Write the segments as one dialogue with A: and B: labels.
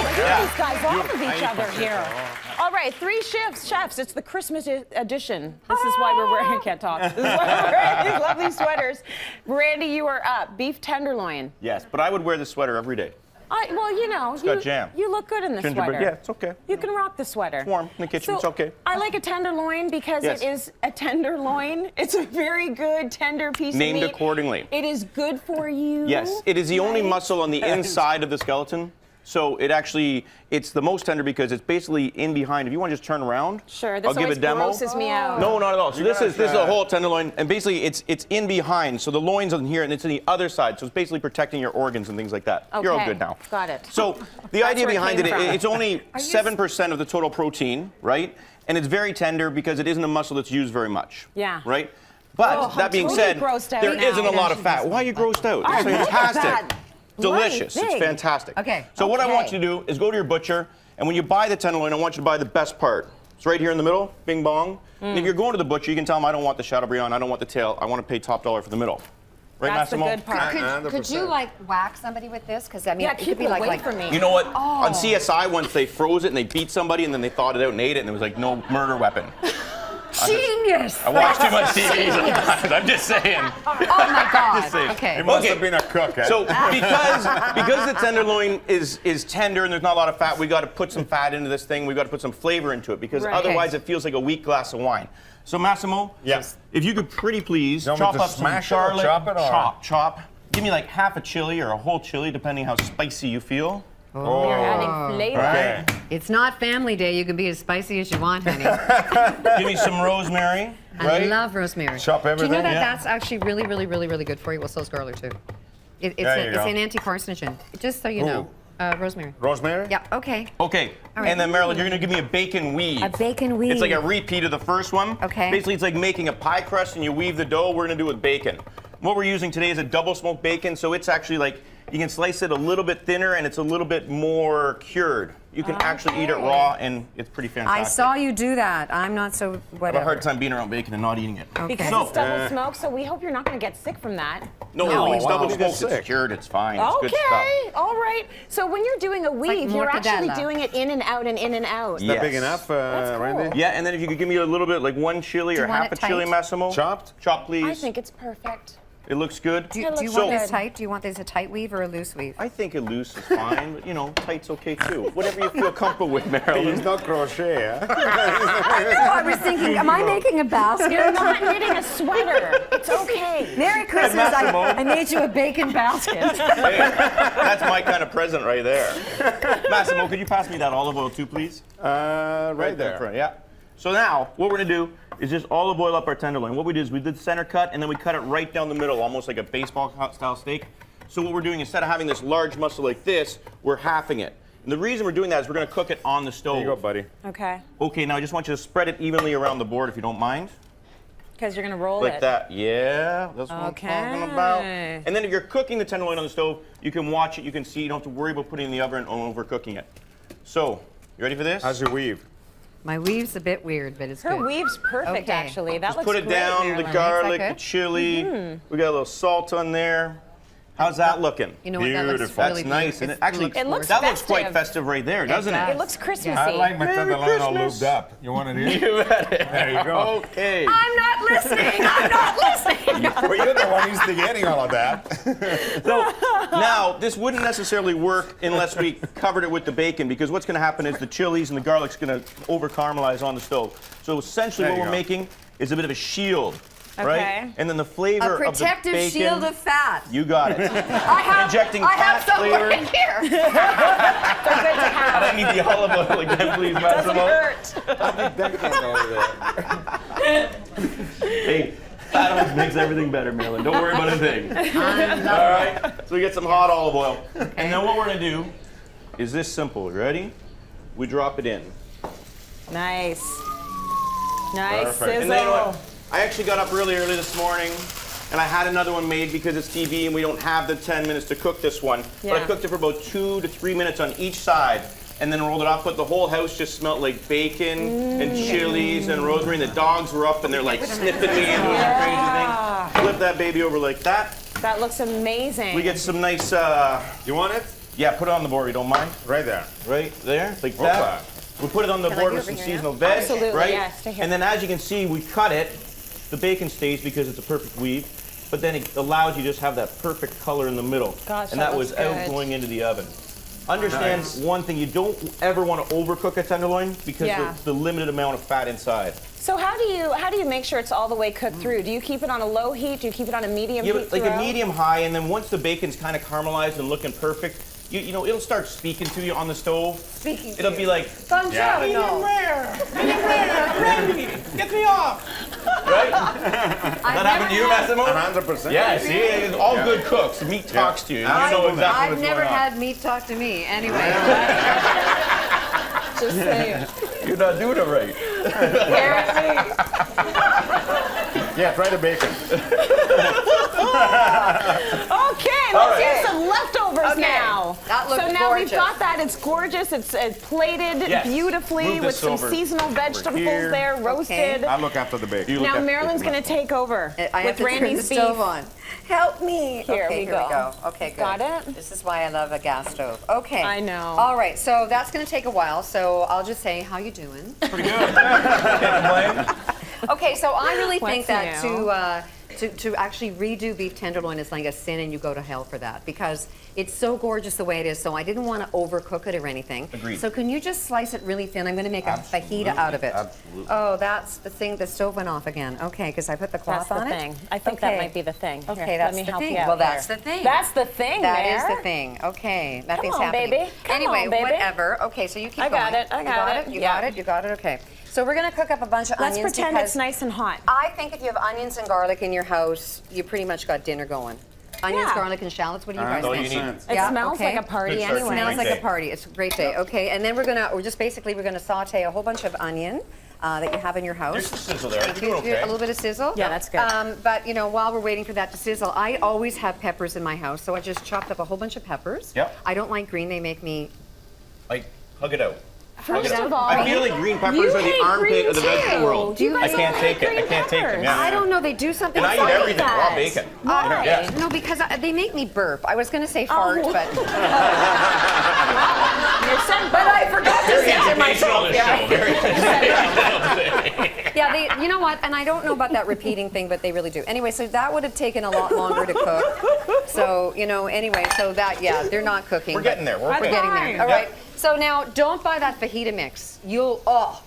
A: these guys off of each other here. All right, 3 chefs. It's the Christmas edition. This is why we're wearing, I can't talk. This is why we're wearing these lovely sweaters. Randy, you are up. Beef tenderloin.
B: Yes, but I would wear the sweater every day.
A: Well, you know,
B: got jam.
A: You look good in the
B: Gingerbread,
A: sweater.
B: yeah, it's okay.
A: You can rock the sweater.
B: It's warm in the kitchen, it's okay.
A: I like a tenderloin because
B: Yes.
A: it is a tenderloin. It's a very good, tender piece of meat.
B: Named accordingly.
A: It is good for you.
B: Yes, it is the only muscle on the inside of the skeleton. So it's the most tender because it's basically in behind. If you want to just turn around,
A: sure, this
B: I'll give a demo.
A: grosses me out.
B: No, not at all. So this is a whole tenderloin, and basically it's in behind. So the loin's on here, and it's on the other side. So it's basically protecting your organs and things like that.
A: Okay.
B: You're all good now.
A: Got it.
B: So the idea
A: where it
B: behind
A: came
B: it,
A: from.
B: it's only 7% of the total protein, right? And it's very tender because it isn't a muscle that's used very much.
A: Yeah.
B: Right? But that being
A: totally
B: said,
A: grossed out
B: there
A: now.
B: isn't a lot of fat. Why are you grossed out? It's fantastic. Delicious.
A: Right,
B: it's
A: big.
B: fantastic.
A: Okay.
B: So what I want you to do is go to your butcher, and when you buy the tenderloin, I want you to buy the best part. It's right here in the middle, bing bong. And if you're going to the butcher, you can tell them I don't want the Chateaubriand, I don't want the tail, I want to pay top dollar for the middle. Right,
A: That's the
B: Massimo?
A: good part.
C: Could you like whack somebody with this? Because I mean,
A: Yeah,
C: it
A: keep
C: could be
A: it
C: like
A: away from me.
B: You know what? On CSI once they froze it and they beat somebody and then they thawed it out and ate it and there was like no murder weapon.
C: Genius!
B: I watch too much TV sometimes. I'm just saying.
C: Oh my God!
B: Just saying.
C: Okay.
D: It must have been a cook, eh?
B: So because the tenderloin is tender and there's not a lot of fat, we got to put some fat into this thing. We got to put some flavor into it because
A: Right.
B: otherwise it feels like a weak glass of wine. So Massimo,
D: Yes.
B: if you could pretty please
D: You want me
B: chop
D: to
B: up some
D: smash it or
B: garlic,
D: chop it, or-
B: chop. Give me like half a chili or a whole chili, depending how spicy you feel.
A: You're adding flavor.
B: Right?
C: It's not family day. You can be as spicy as you want, honey.
B: Give me some rosemary.
C: I
B: Right?
C: love rosemary.
D: Chop
C: Do you
D: everything?
C: know that
B: Yeah.
C: that's actually really, really, really, really good for you? Well, so's garlic too. It's
D: There you go.
C: an anti-carcinogen. Just so you know, rosemary.
D: Rosemary?
C: Yeah. Okay.
B: Okay,
C: right.
B: and then Marilyn, you're gonna give me a bacon weave.
C: A bacon weave.
B: It's like a repeat of the first one.
C: Okay.
B: Basically, it's like making a pie crust and you weave the dough. We're gonna do it with bacon. What we're using today is a double smoked bacon, so it's actually like, you can slice it a little bit thinner and it's a little bit more cured. You can actually eat it raw and it's pretty fantastic.
C: I saw you do that. I'm not so
B: I have
C: whatever.
B: a hard time being around bacon and not eating it.
A: Because
B: So-
A: it's double smoked, so we hope you're not going to get sick from that.
B: No, it's
D: why
B: double
D: would you get
B: smoked, it's
D: sick?
B: cured, it's fine, it's good stuff.
A: Okay, all right. So when you're doing a weave, you're actually
C: mortadella.
A: doing it in and out and in and out.
B: Yeah.
D: That big enough,
A: That's cool.
D: Randy?
B: Yeah, and then if you could give me a little bit, like one chili or
C: you want
B: half a
C: it
B: chili,
C: tight?
B: Massimo.
D: Chopped?
B: Chop, please.
A: I think it's perfect.
B: It looks good.
C: Do you
A: It
C: want
A: looks
C: this
A: good.
C: tight? Do you want this a tight weave or a loose weave?
B: I think a loose is fine, but you know, tight's okay too. Whatever you feel comfortable with, Marilyn.
D: It's not crochet, eh?
C: I was thinking, am I making a basket?
A: You're not knitting a sweater. It's okay.
C: Merry Christmas! I made you a bacon basket.
B: Hey, that's my kind of present right there. Massimo, could you pass me that olive oil too, please?
D: Right there.
B: Front, yeah. So now, what we're gonna do is just olive oil up our tenderloin. What we did is we did center cut, and then we cut it right down the middle, almost like a baseball style steak. So what we're doing, instead of having this large muscle like this, we're halving it. And the reason we're doing that is we're gonna cook it on the stove.
D: There you go, buddy.
A: Okay,
B: Okay, now I just want you to spread it evenly around the board if you don't mind.
A: because you're going to roll
B: Like
A: it.
B: that, yeah, that's what
A: Okay.
B: I'm talking about. And then if you're cooking the tenderloin on the stove, you can watch it, you can see, you don't have to worry about putting it in the oven and overcooking it. So, you ready for this?
D: How's your weave?
C: My weave's a bit weird, but it's
A: Her
C: good.
A: weave's perfect,
C: Okay.
A: actually. That
B: Just
A: looks
B: put it
A: great,
B: down,
A: Marilyn.
B: the garlic,
C: Is that
B: the
C: good?
B: chili. We got a little salt on there. How's that looking?
C: You know what? That looks
D: Beautiful.
C: really
B: That's nice. And it actually,
A: It looks
B: that looks quite
A: festive.
B: festive right there, doesn't
C: does.
B: it?
A: It looks Christmassy.
D: I like my
B: Merry
D: tenderloin all
B: Christmas.
D: lubed up. You want it here?
B: You had it.
D: There you go.
B: Okay.
C: I'm not listening! I'm not listening!
D: Well, you're the one who's getting all of that.
B: So now, this wouldn't necessarily work unless we covered it with the bacon, because what's going to happen is the chilies and the garlic's going to over caramelize on the stove. So essentially,
D: There
B: what
D: you
B: we're
D: go.
B: making is a bit of a shield,
A: Okay.
B: right? And then the flavor
C: A
B: of the
C: protective
B: bacon.
C: shield of fat.
B: You got it.
C: I have,
B: Injecting
C: I have
B: fat
C: some
B: flavor.
C: right here.
A: They're good to have.
B: I need the olive oil again, please,
A: Doesn't
B: Massimo.
A: hurt.
B: Hey, that always makes everything better, Marilyn. Don't worry about a thing. All right. So we get some hot olive oil, and then what we're gonna do is this simple. Ready? We drop it in.
A: Nice. Nice
B: Perfect.
A: sizzle.
B: And then you know what? I actually got up really early this morning, and I had another one made because it's TV and we don't have the 10 minutes to cook this one. But I
A: Yeah.
B: cooked it for about 2 to 3 minutes on each side, and then rolled it off. But the whole house just smelled like bacon and chilies and rosemary. And the dogs were up and they're like sniffing me and doing some crazy thing. Flip that baby over like that.
A: That looks amazing.
B: We get some nice.
D: You want it?
B: Yeah, put it on the board, you don't mind?
D: Right there.
B: Right there, like
D: Okay.
B: that. We'll put it on the
C: Can I
B: board
C: do
B: with
C: over
B: some
C: here now?
B: seasonal veg,
A: Absolutely,
B: right?
A: yes, stay here.
B: And then as you can see, we cut it. The bacon stays because it's a perfect weave, but then it allows you to just have that perfect color in the middle.
A: Gosh,
B: and
A: that
B: that was
A: looks
B: out
A: good.
B: going into the oven. Understand one thing, you don't ever want to overcook a tenderloin because
A: Yeah.
B: of the limited amount of fat inside.
A: So how do you make sure it's all the way cooked through? Do you keep it on a low heat? Do you keep it on a medium
B: Yeah,
A: heat
B: but like a
A: throughout?
B: medium high, and then once the bacon's kind of caramelized and looking perfect, you know, it'll start speaking to you on the stove.
C: Speaking to
B: It'll
C: you.
B: be like,
C: Buongiorno.
B: medium rare, ready, get me off. Right? That happened to you, Massimo?
D: 100%.
B: Yeah, see, it's all good cooks. Meat talks to you. You know
D: Absolutely.
B: exactly
C: I've
B: what's
C: never
B: going on.
C: had meat talk to me. Anyway. Just saying.
B: You're not doing it right.
C: Apparently.
D: Yeah, try the bacon.
A: Okay, let's do some leftovers
C: Okay,
A: now.
C: that looks
A: so now
C: gorgeous.
A: we've got that. It's gorgeous. It's plated
B: Yes.
A: beautifully
B: Move
A: with
B: this
A: some
B: over
A: seasonal vegetables
D: here.
A: there, roasted.
D: I'll look after the bacon.
A: Now Marilyn's going to take over
C: I have
A: with
C: to turn the
A: Randy's beef.
C: stove on. Help me.
A: Here
C: okay,
A: we
C: here we
A: go.
C: go. Okay, good.
A: Got it?
C: This is why I love a gas stove. Okay.
A: I know.
C: All right, so that's going to take a while. So I'll just say, how you doing?
B: Pretty good. Can't complain.
C: Okay, so I really think
A: What's
C: that
A: new?
C: to actually redo beef tenderloin is like a sin, and you go to hell for that because it's so gorgeous the way it is. So I didn't want to overcook it or anything.
B: Agreed.
C: So can you just slice it really thin? I'm going to make a
B: Absolutely,
C: fajita out of it.
B: absolutely.
C: Oh, that's the thing. The stove went off again. Okay, because I put the cloth
A: That's
C: on
A: the
C: it.
A: thing. I think that
C: Okay.
A: might be the thing. Here,
C: Okay,
A: let
C: that's
A: me
C: the
A: help
C: thing.
A: you out
C: Well, that's
A: there.
C: the thing.
A: That's the thing.
C: That is
A: there.
C: the thing. Okay, nothing's
A: on,
C: happening.
A: baby. Come
C: Anyway,
A: on, baby.
C: whatever. Okay, so you keep
A: I got
C: going.
A: it, I
C: You
A: got
C: got
A: it.
C: it. You
A: Yeah.
C: got it. You got it. Okay. So we're gonna cook up a bunch of
A: Let's
C: onions
A: pretend
C: because
A: it's nice and hot.
C: I think if you have onions and garlic in your house, you pretty much got dinner going. Onions,
A: Yeah.
C: garlic, and shallots. What do you guys
B: all
C: think?
B: you need.
A: It smells like a party
B: Good start.
A: anyway.
C: Smells like
B: Great
C: a
B: day.
C: party. It's a great day. Okay, and then we're gonna saute a whole bunch of onion that you have in your house.
B: There's some sizzle there.
C: Thank
B: You're
C: you.
B: doing okay.
C: A little bit of sizzle.
A: Yeah, that's good.
C: But you know, while we're waiting for that to sizzle, I always have peppers in my house, so I just chopped up a whole bunch of peppers.
B: Yep.
C: I don't like green; they make me.
B: Like, hug it out.
A: First
B: Hug it out.
A: of all,
B: I feel like green peppers
A: you
B: are the
A: hate
B: armpit
A: green
B: of the vegetable
A: too.
B: world.
A: Do you
B: I
A: guys
B: can't
A: all
B: take
A: hate
B: it. I
A: green
B: can't take them.
A: peppers?
B: Yeah.
C: I don't know. They do something.
B: And I eat
C: funny.
B: everything. Raw
A: that.
B: bacon.
A: Why?
B: Yeah.
C: No, because they make me burp. I was gonna say fart,
A: Oh.
C: but
A: You're sent
C: but I forgot to
B: Very
C: censor
B: educational,
C: myself.
B: this
C: Yeah.
B: show. Very educational.
C: Yeah, you know what? And I don't know about that repeating thing, but they really do. Anyway, so that would have taken a lot longer to cook. So, you know, anyway, so that, yeah, they're not cooking.
B: We're
C: but
B: getting there. We're
A: That's
C: We're
B: okay.
C: getting
A: fine.
C: there. All
B: Yeah.
C: right. So now, don't buy that fajita mix.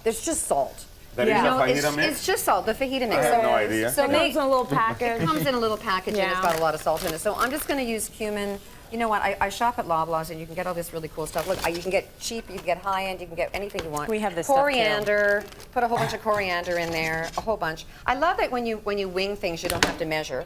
C: there's just salt.
D: That is
A: Yeah.
D: a
C: No,
D: fajita mix?
C: it's just salt, the fajita mix.
D: I have no idea.
C: So
A: It
C: make,
A: comes in a little package.
C: it comes in a little package and it's
A: Yeah.
C: got a lot of salt in it. So I'm just going to use cumin. You know what? I shop at Loblaws and you can get all this really cool stuff. Look, you can get cheap, you can get high end, you can get anything you want.
A: We have this stuff, too.
C: Coriander. Put a whole bunch of coriander in there, a whole bunch. I love it when you wing things, you don't have to measure.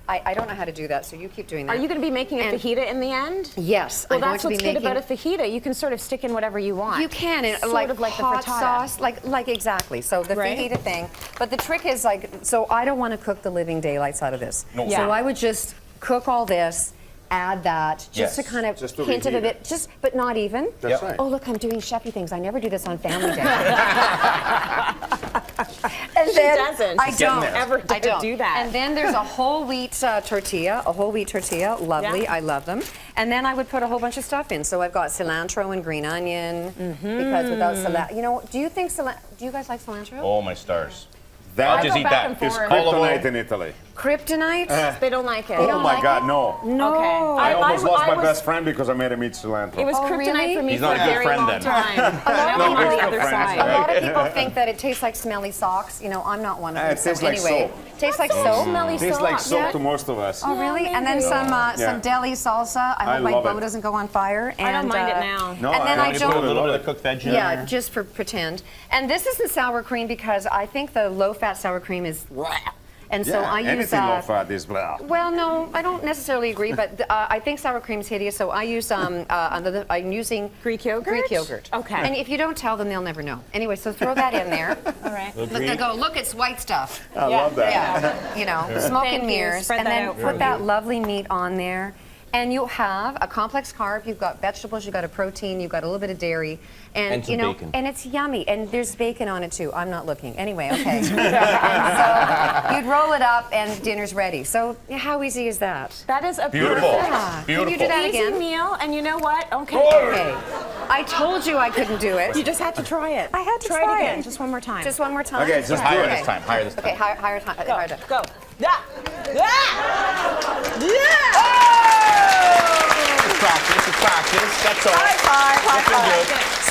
C: I don't know how to do that, so you keep doing that.
A: Are you going to be making a
C: And-
A: fajita in the end?
C: Yes,
A: Well,
C: I'm going
A: that's
C: to be
A: what's good
C: making.
A: about a fajita. You can sort of stick in whatever you want.
C: You can, and
A: sort
C: like
A: of like
C: hot
A: the frittata.
C: sauce, like exactly. So the
A: Right.
C: fajita thing, but the trick is like, so I don't want to cook the living daylights out of this.
B: No.
A: Yeah.
C: So I would just cook all this, add that, just to
B: Yes.
C: kind of
D: Just to
C: hint it a
D: reheat
C: bit, but not even.
D: That's
B: Yep.
D: right.
C: Oh look, I'm doing chefy things. I never do this on Family Day. And
A: She
C: then
A: doesn't.
C: I
A: She's
C: don't
B: getting there.
A: Ever
C: I don't
A: do that.
C: And then there's a whole wheat tortilla, lovely.
A: Yeah.
C: I love them. And then I would put a whole bunch of stuff in. So I've got cilantro and green onion because without cilantro, you know, do you guys like cilantro?
B: Oh, my stars.
D: That
B: I'll just
A: go
B: eat
A: back
B: that.
A: and forth.
D: is
B: Olive oil.
D: kryptonite in Italy.
C: Kryptonite?
A: They don't like it.
D: Oh my God, no.
C: No.
A: Okay.
D: I almost lost my
A: was-
D: best friend because I made him eat cilantro.
A: It was
C: Oh,
A: kryptonite
C: really?
A: for me
B: He's
A: for
B: not
A: a
B: a good
A: very
B: friend
A: long
B: then.
A: time.
C: lot of
A: Now
C: people-
A: I'm on
D: we're
A: the
D: still
A: other
D: friends,
A: side.
C: A lot of people think that it tastes like smelly socks. You know, I'm not one of them.
D: It tastes
C: so
D: like
C: anyway,
D: soap.
C: tastes like
A: Not so
C: soap.
A: smelly
D: Tastes like
A: socks.
D: soap to most of us.
C: Oh, really? And then
A: maybe.
C: some
D: Yeah.
C: deli salsa. I hope my
D: love
C: boat
D: it.
C: doesn't go on fire.
A: I don't
C: And,
A: mind it now.
D: No,
C: and then I
B: You
C: don't.
B: put a little bit of cooked veg in
C: Yeah,
B: there.
C: just for pretend. And this isn't sour cream because I think the low-fat sour cream is blah. And so
D: Yeah,
C: I use
D: anything low fat is blah.
C: well, no, I don't necessarily agree, but I think sour cream is hideous. So I use I'm using
A: Greek yogurt?
C: Greek yogurt.
A: Okay.
C: And if you don't tell them, they'll never know. Anyway, so throw that in there.
A: All right.
C: Look, they go, look, it's white stuff.
D: I love that.
C: Yeah, you know, smoke
A: Thank
C: and
A: you.
C: mirrors,
A: Spread
C: and
A: that
C: then
A: out for
C: put
A: me.
C: that lovely meat on there. And you have a complex carb, you've got vegetables, you've got a protein, you've got a little bit of dairy. And
B: some
C: you know,
B: bacon.
C: and it's yummy. And there's bacon on it too. I'm not looking. Anyway, okay. And so you'd roll it up and dinner's ready. So how easy is that?
A: That is a
D: Beautiful.
A: perfect,
C: Can you do that
A: easy
C: again?
A: meal. And you know what? Okay.
C: Okay. I told you I couldn't do it.
A: You just had to try it.
C: I had to
A: try
C: try
A: it again.
C: it.
A: Just one more time.
C: Just one more time.
D: Okay, just
B: Higher
D: do
B: this
D: it.
B: time. Higher this time.
C: Okay, higher time. Higher time.
A: Go. Yeah. Yeah. Yeah.
B: It's practice. It's practice. That's all.
A: High five. High
B: Looking
A: five.
B: good.